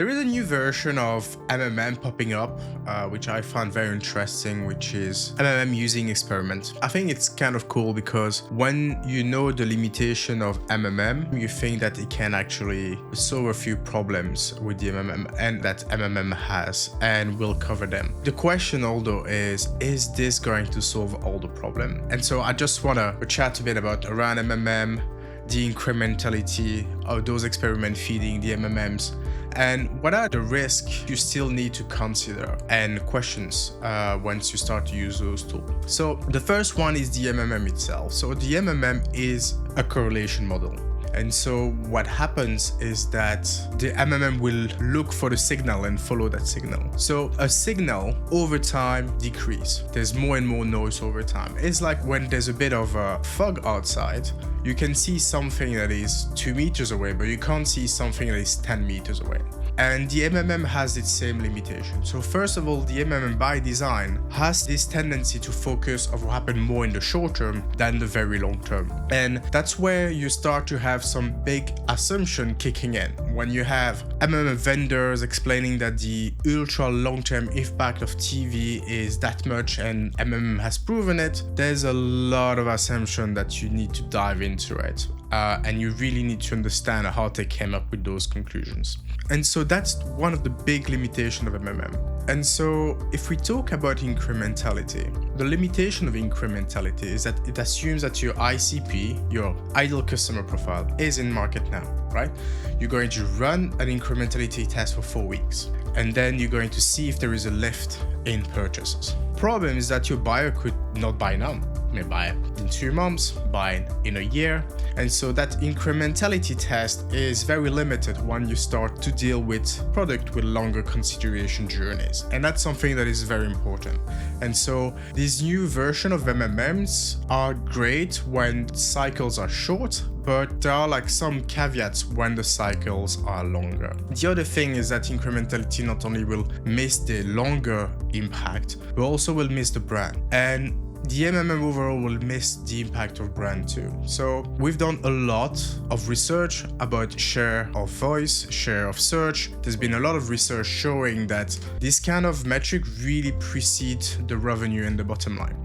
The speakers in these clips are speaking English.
There is a new version of MMM popping up, which I found very interesting, which is MMM using experiment. I think it's kind of cool because when you know the limitation of MMM, you think that it can actually solve a few problems with the MMM and that MMM has, and we'll cover them. The question although is this going to solve all the problem? And so I just want to chat a bit about around MMM, the incrementality of those experiments feeding the MMMs, and what are the risks you still need to consider and questions once you start to use those tools. So the first one is the MMM itself. So the MMM is a correlation model. And so what happens is that the MMM will look for the signal and follow that signal. So a signal over time decrease. There's more and more noise over time. It's like when there's a bit of a fog outside, you can see something that is 2 meters away, but you can't see something that is 10 meters away. And the MMM has its same limitation. So first of all, the MMM by design has this tendency to focus on what happens more in the short term than the very long term. And that's where you start to have some big assumption kicking in. When you have MMM vendors explaining that the ultra long-term impact of TV is that much and MMM has proven it, there's a lot of assumption that you need to dive into it. And you really need to understand how they came up with those conclusions. And so that's one of the big limitations of MMM. And so if we talk about incrementality, the limitation of incrementality is that it assumes that your ICP, your ideal customer profile, is in market now, right? You're going to run an incrementality test for 4 weeks, and then you're going to see if there is a lift in purchases. Problem is that your buyer could not buy now. May buy in 2 months, buy in a year. And so that incrementality test is very limited when you start to deal with product with longer consideration journeys. And that's something that is very important. And so these new version of MMMs are great when cycles are short, but there are like some caveats when the cycles are longer. The other thing is that incrementality not only will miss the longer impact, but also will miss the brand. And the MMM overall will miss the impact of brand too. So we've done a lot of research about share of voice, share of search. There's been a lot of research showing that this kind of metric really precedes the revenue and the bottom line.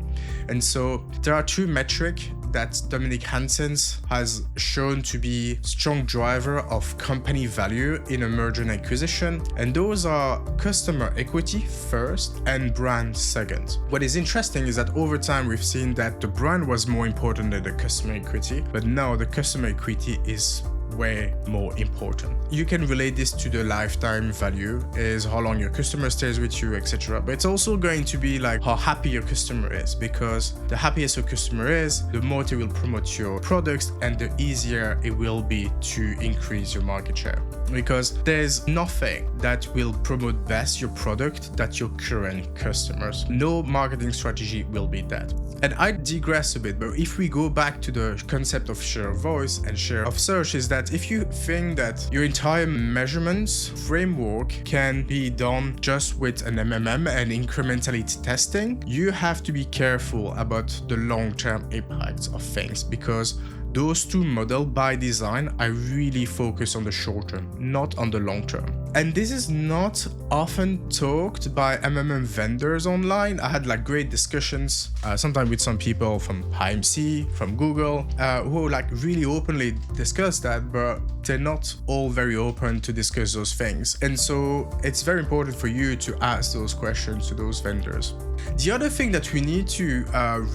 And so there are 2 metrics that Dominic Hansen has shown to be strong driver of company value in a merger and acquisition. And those are customer equity first and brand second. What is interesting is that over time we've seen that the brand was more important than the customer equity, but now the customer equity is way more important. You can relate this to the lifetime value, is how long your customer stays with you, etc. But it's also going to be like how happy your customer is, because the happiest your customer is, the more they will promote your products and the easier it will be to increase your market share. Because there's nothing that will promote best your product than your current customers. No marketing strategy will beat that. And I digress a bit, but if we go back to the concept of share of voice and share of search, is that if you think that your entire measurements framework can be done just with an MMM and incrementality testing, you have to be careful about the long-term impacts of things, because those 2 models by design are really focused on the short term, not on the long term. And this is not often talked by MMM vendors online. I had like great discussions, sometimes with some people from IMC, from Google, who like really openly discuss that, but they're not all very open to discuss those things. And so it's very important for you to ask those questions to those vendors. The other thing that we need to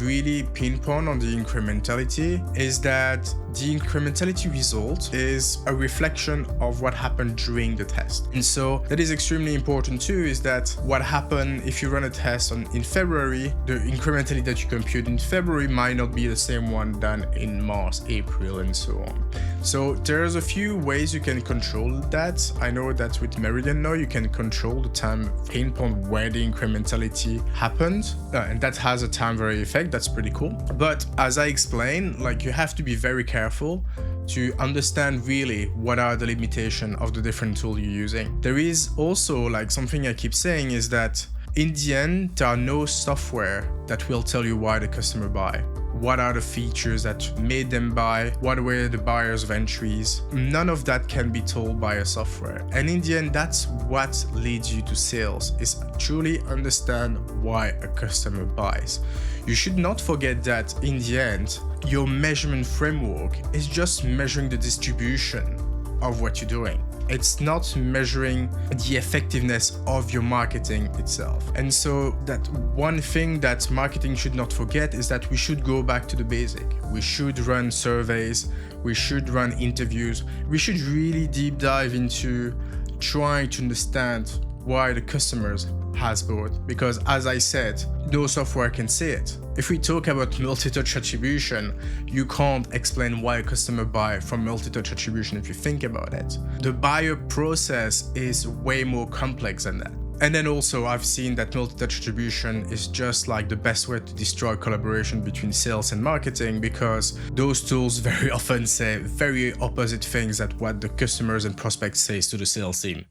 really pinpoint on the incrementality is that the incrementality result is a reflection of what happened during the test. And so that is extremely important too, is that what happened if you run a test in February, the incrementality that you compute in February might not be the same one than in March, April, and so on. So there's a few ways you can control that. I know that with Meridian now you can control the time pinpoint where the incrementality happened, and that has a time vary effect. That's pretty cool. But as I explained, like you have to be very careful to understand really what are the limitations of the different tools you're using. There is also like something I keep saying is that in the end, there are no software that will tell you why the customer buy. what are the features that made them buy, what were the buyers of entries. None of that can be told by a software. And in the end, that's what leads you to sales, is truly understand why a customer buys. You should not forget that in the end, your measurement framework is just measuring the distribution of what you're doing. It's not measuring the effectiveness of your marketing itself. And so that one thing that marketing should not forget is that we should go back to the basic. We should run surveys, we should run interviews, we should really deep dive into trying to understand why the customers has bought, because as I said, no software can say it. If we talk about multi-touch attribution, you can't explain why a customer buy from multi-touch attribution if you think about it. The buyer process is way more complex than that. And then also I've seen that multi-touch attribution is just like the best way to destroy collaboration between sales and marketing, because those tools very often say very opposite things at what the customers and prospects say to the sales team.